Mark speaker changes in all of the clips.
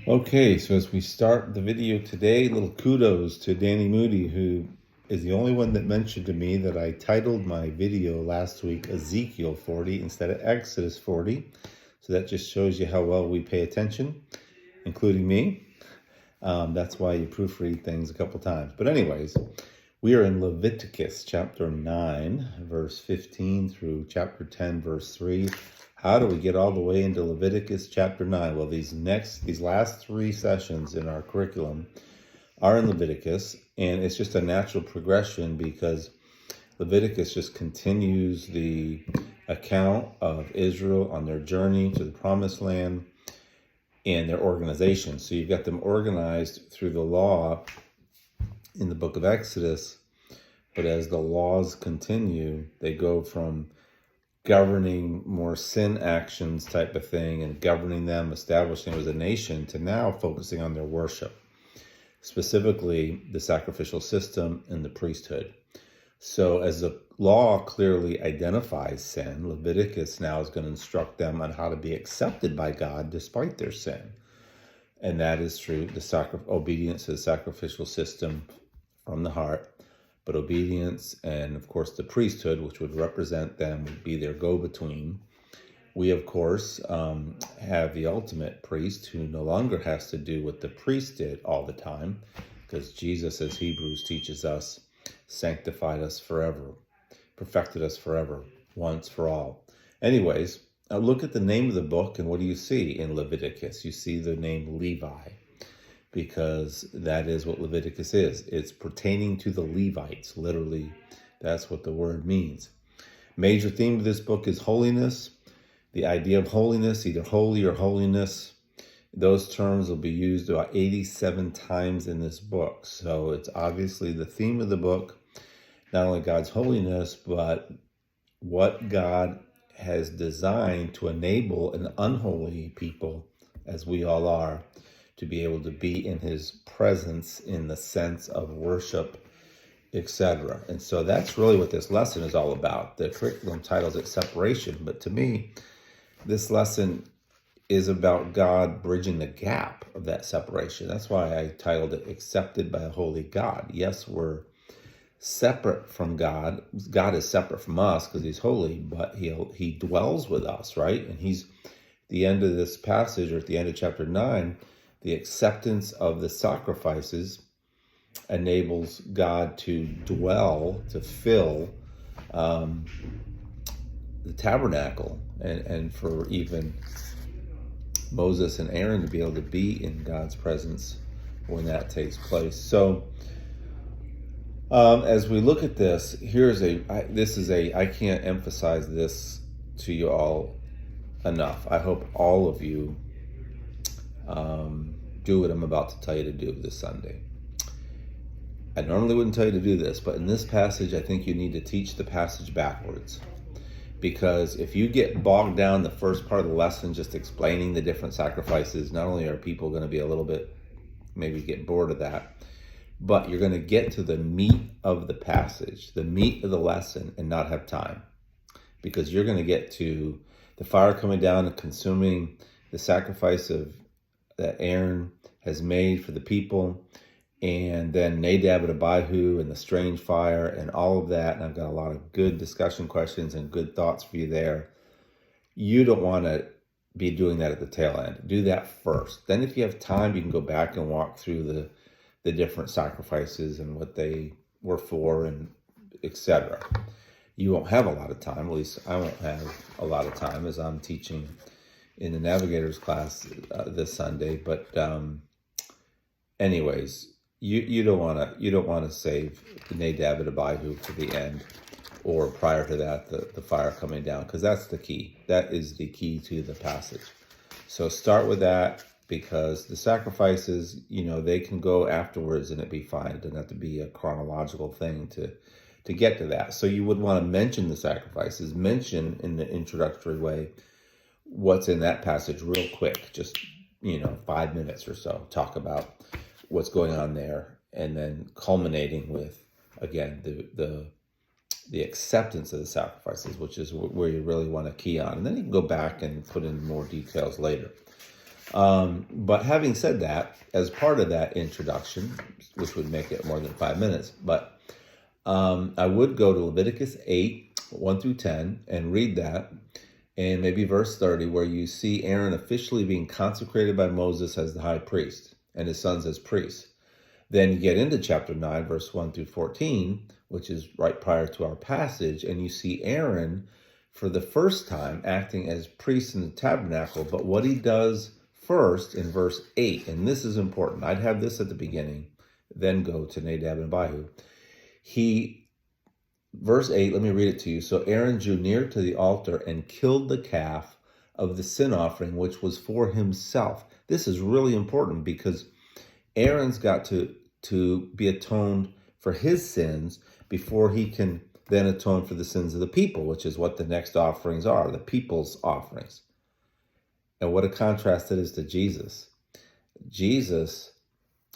Speaker 1: Okay, so as we start the video today, little kudos to Danny Moody, who is the only one that mentioned to me that I titled my video last week Ezekiel 40 instead of Exodus 40. So that just shows you how well we pay attention, including me. That's why you proofread things a couple times. But anyways, we are in Leviticus chapter 9, verse 15 through chapter 10, verse 3. How do we get all the way into Leviticus chapter 9? Well, these last three sessions in our curriculum are in Leviticus, and it's just a natural progression because Leviticus just continues the account of Israel on their journey to the promised land and their organization. So you've got them organized through the law in the book of Exodus, but as the laws continue, they go from governing more sin actions type of thing and governing them, establishing them as a nation, to now focusing on their worship, specifically the sacrificial system and the priesthood. So as the law clearly identifies sin, Leviticus now is going to instruct them on how to be accepted by God despite their sin. And that is through the obedience to the sacrificial system from the heart, but obedience and, of course, the priesthood, which would represent them, would be their go-between. We, of course, have the ultimate priest who no longer has to do what the priest did all the time, because Jesus, as Hebrews teaches us, sanctified us forever, perfected us forever, once for all. Anyways, look at the name of the book, and what do you see in Leviticus? You see the name Levi, because that is what Leviticus is. It's pertaining to the Levites. Literally, that's what the word means. Major theme of this book is holiness. The idea of holiness, either holy or holiness, those terms will be used about 87 times in this book. So it's obviously the theme of the book, not only God's holiness, but what God has designed to enable an unholy people, as we all are, to be able to be in his presence in the sense of worship, etc. And so that's really what this lesson is all about. The curriculum titles it Separation, but to me, this lesson is about God bridging the gap of that separation. That's why I titled it Accepted by a Holy God. Yes, we're separate from God. God is separate from us because he's holy, but he dwells with us, right? And he's, at the end of this passage, or at the end of chapter 9, the acceptance of the sacrifices enables God to dwell, to fill the tabernacle, and for even Moses and Aaron to be able to be in God's presence when that takes place. So as we look at this, I can't emphasize this to you all enough. I hope all of you do what I'm about to tell you to do this Sunday. I normally wouldn't tell you to do this, but in this passage, I think you need to teach the passage backwards. Because if you get bogged down the first part of the lesson just explaining the different sacrifices, not only are people going to be a little bit, maybe get bored of that, but you're going to get to the meat of the passage, the meat of the lesson, and not have time. Because you're going to get to the fire coming down and consuming the sacrifice that Aaron has made for the people, and then Nadab and Abihu and the strange fire and all of that. And I've got a lot of good discussion questions and good thoughts for you there. You don't want to be doing that at the tail end. Do that first. Then if you have time, you can go back and walk through the different sacrifices and what they were for, and etc. You won't have a lot of time. At least I won't have a lot of time, as I'm teaching in the Navigators class this Sunday. But anyways, you don't want to save Nadab and Abihu for the end, or prior to that, the fire coming down, because that's the key. That is the key to the passage. So start with that, because the sacrifices, they can go afterwards and it'd be fine. It doesn't have to be a chronological thing to get to that. So you would want to mention the sacrifices, mention in the introductory way what's in that passage real quick, just 5 minutes or so. Talk about what's going on there, and then culminating with, again, the acceptance of the sacrifices, which is where you really want to key on. And then you can go back and put in more details later. But having said that, as part of that introduction, which would make it more than 5 minutes, but I would go to Leviticus 8, 1 through 10, and read that, and maybe verse 30, where you see Aaron officially being consecrated by Moses as the high priest and his sons as priests. Then you get into chapter 9, verse 1 through 14, which is right prior to our passage, and you see Aaron for the first time acting as priest in the tabernacle. But what he does first in verse 8, and this is important. I'd have this at the beginning, then go to Nadab and Abihu. Verse 8, let me read it to you. So Aaron drew near to the altar and killed the calf of the sin offering, which was for himself. This is really important because Aaron's got to be atoned for his sins before he can then atone for the sins of the people, which is what the next offerings are, the people's offerings. And what a contrast it is to Jesus. Jesus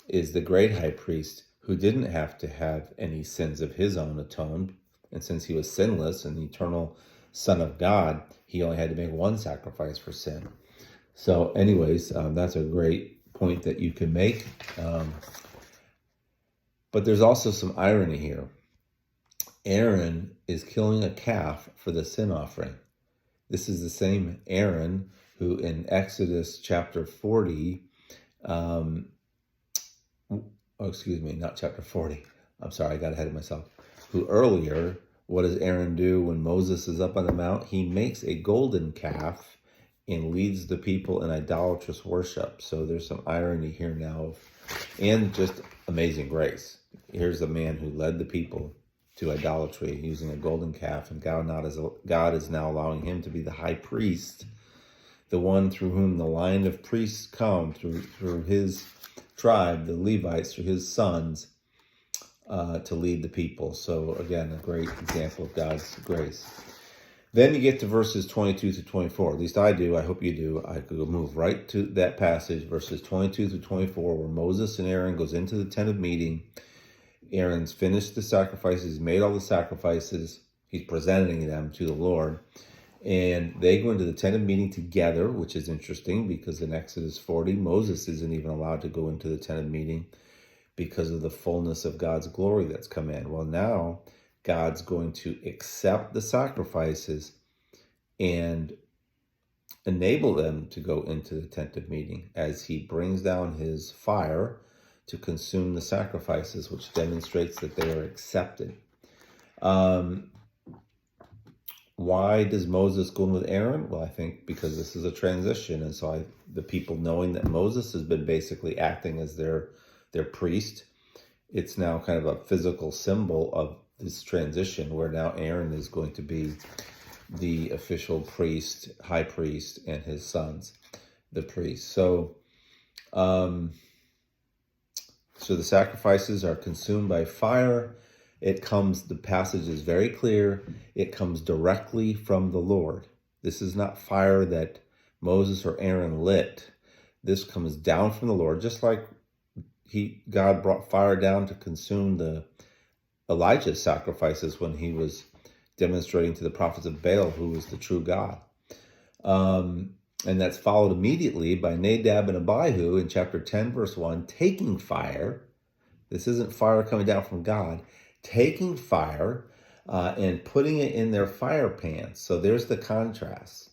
Speaker 1: is the great high priest who didn't have to have any sins of his own atoned. And since he was sinless and the eternal Son of God, he only had to make one sacrifice for sin. So anyways, that's a great point that you can make. But there's also some irony here. Aaron is killing a calf for the sin offering. This is the same Aaron who in Exodus chapter 40, not chapter 40. I'm sorry, I got ahead of myself. Who earlier, what does Aaron do when Moses is up on the mount? He makes a golden calf and leads the people in idolatrous worship. So there's some irony here now, and just amazing grace. Here's a man who led the people to idolatry using a golden calf, and God is now allowing him to be the high priest, the one through whom the line of priests come, through his tribe, the Levites, through his sons, to lead the people. So again, a great example of God's grace. Then you get to verses 22 to 24. At least I do. I hope you do. I could move right to that passage, verses 22 to 24, where Moses and Aaron goes into the tent of meeting. Aaron's finished the sacrifices. He's made all the sacrifices. He's presenting them to the Lord. And they go into the tent of meeting together, which is interesting because in Exodus 40, Moses isn't even allowed to go into the tent of meeting because of the fullness of God's glory that's come in. Well, now God's going to accept the sacrifices and enable them to go into the tent of meeting as he brings down his fire to consume the sacrifices, which demonstrates that they are accepted. Why does Moses go in with Aaron? Well, I think because this is a transition. And so the people knowing that Moses has been basically acting as their priest, it's now kind of a physical symbol of this transition where now Aaron is going to be the official priest, high priest, and his sons, the priests. So the sacrifices are consumed by fire. The passage is very clear. It comes directly from the Lord. This is not fire that Moses or Aaron lit. This comes down from the Lord, just like God brought fire down to consume the Elijah's sacrifices when he was demonstrating to the prophets of Baal who was the true God. And that's followed immediately by Nadab and Abihu in chapter 10, verse 1, taking fire. This isn't fire coming down from God. Taking fire and putting it in their fire pans. So there's the contrast.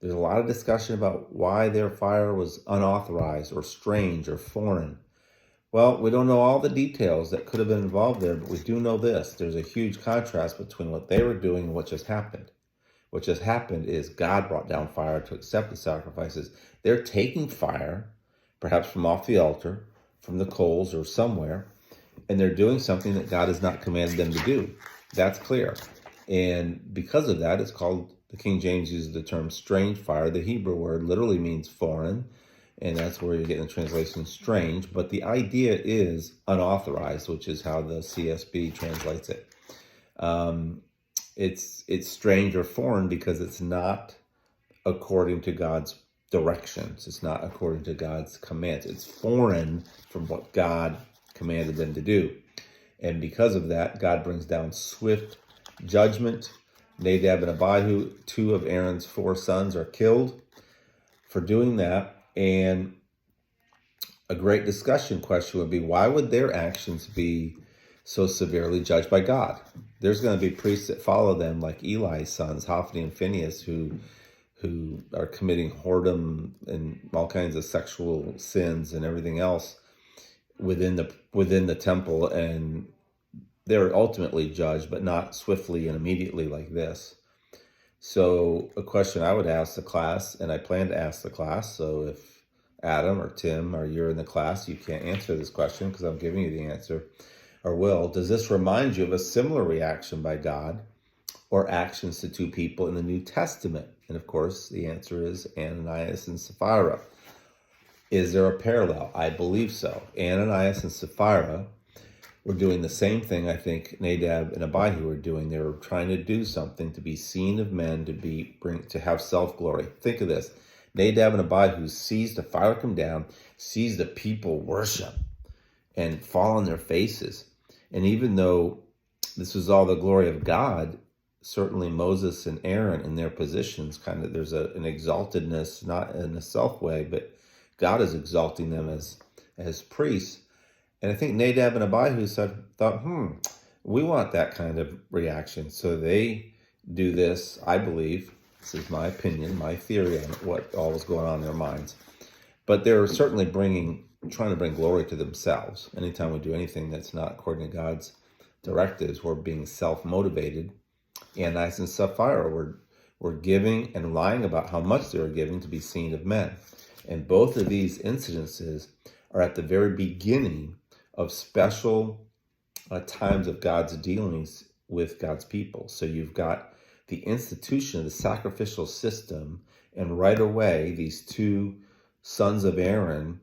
Speaker 1: There's a lot of discussion about why their fire was unauthorized or strange or foreign. Well, we don't know all the details that could have been involved there, but we do know this. There's a huge contrast between what they were doing and what just happened. What just happened is God brought down fire to accept the sacrifices. They're taking fire, perhaps from off the altar, from the coals or somewhere, and they're doing something that God has not commanded them to do. That's clear. And because of that, it's called, the King James uses the term strange fire. The Hebrew word literally means foreign, and that's where you get the translation strange. But the idea is unauthorized, which is how the CSB translates it. It's strange or foreign because it's not according to God's directions. It's not according to God's commands. It's foreign from what God commanded them to do. And because of that, God brings down swift judgment. Nadab and Abihu, two of Aaron's 4 sons, are killed for doing that. And a great discussion question would be, why would their actions be so severely judged by God? There's going to be priests that follow them, like Eli's sons, Hophni and Phinehas, who are committing whoredom and all kinds of sexual sins and everything else within the temple, and they're ultimately judged, but not swiftly and immediately like this. So a question I would ask the class, and I plan to ask the class, so if Adam or Tim or you're in the class, you can't answer this question because I'm giving you the answer, or will, does this remind you of a similar reaction by God or actions to two people in the New Testament? And of course, the answer is Ananias and Sapphira. Is there a parallel? I believe so. Ananias and Sapphira were doing the same thing I think Nadab and Abihu were doing. They were trying to do something to be seen of men, to have self-glory. Think of this. Nadab and Abihu sees the fire come down, sees the people worship and fall on their faces. And even though this was all the glory of God, certainly Moses and Aaron in their positions, there's an exaltedness, not in a self way, but God is exalting them as priests. And I think Nadab and Abihu thought, we want that kind of reaction. So they do this, I believe. This is my opinion, my theory on what all was going on in their minds. But they're certainly trying to bring glory to themselves. Anytime we do anything that's not according to God's directives, we're being self-motivated. Ananias and Sapphira were giving and lying about how much they were giving to be seen of men. And both of these incidences are at the very beginning of special times of God's dealings with God's people. So you've got the institution of the sacrificial system, and right away, these two sons of Aaron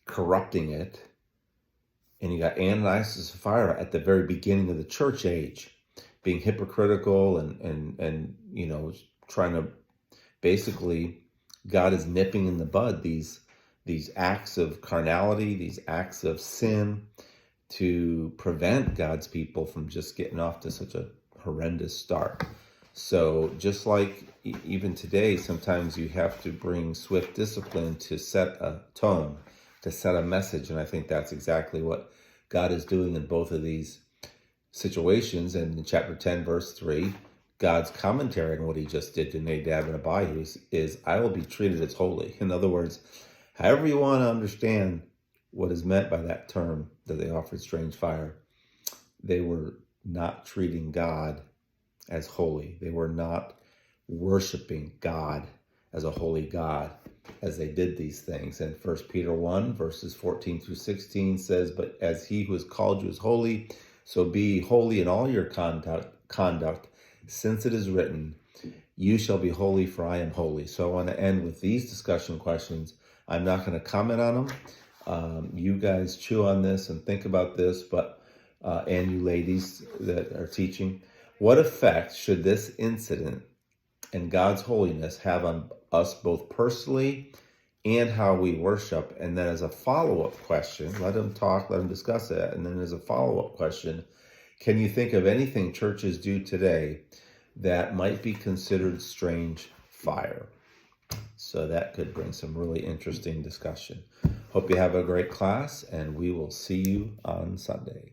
Speaker 1: corrupting it. And you got Ananias and Sapphira at the very beginning of the church age, being hypocritical and trying to basically, God is nipping in the bud these acts of carnality, these acts of sin, to prevent God's people from just getting off to such a horrendous start. So just like even today, sometimes you have to bring swift discipline to set a tone, to set a message. And I think that's exactly what God is doing in both of these situations. And in chapter 10, verse 3, God's commentary on what he just did to Nadab and Abihu is, I will be treated as holy. In other words, however you want to understand what is meant by that term that they offered strange fire, they were not treating God as holy. They were not worshiping God as a holy God as they did these things. And 1 Peter 1, verses 14 through 16 says, but as he who has called you is holy, so be holy in all your conduct, since it is written, you shall be holy, for I am holy. So I want to end with these discussion questions. I'm not going to comment on them. You guys chew on this and think about this, and you ladies that are teaching, what effect should this incident and God's holiness have on us both personally and how we worship? And then as a follow-up question, let them talk, let them discuss that. And then as a follow-up question, can you think of anything churches do today that might be considered strange fire? So that could bring some really interesting discussion. Hope you have a great class, and we will see you on Sunday.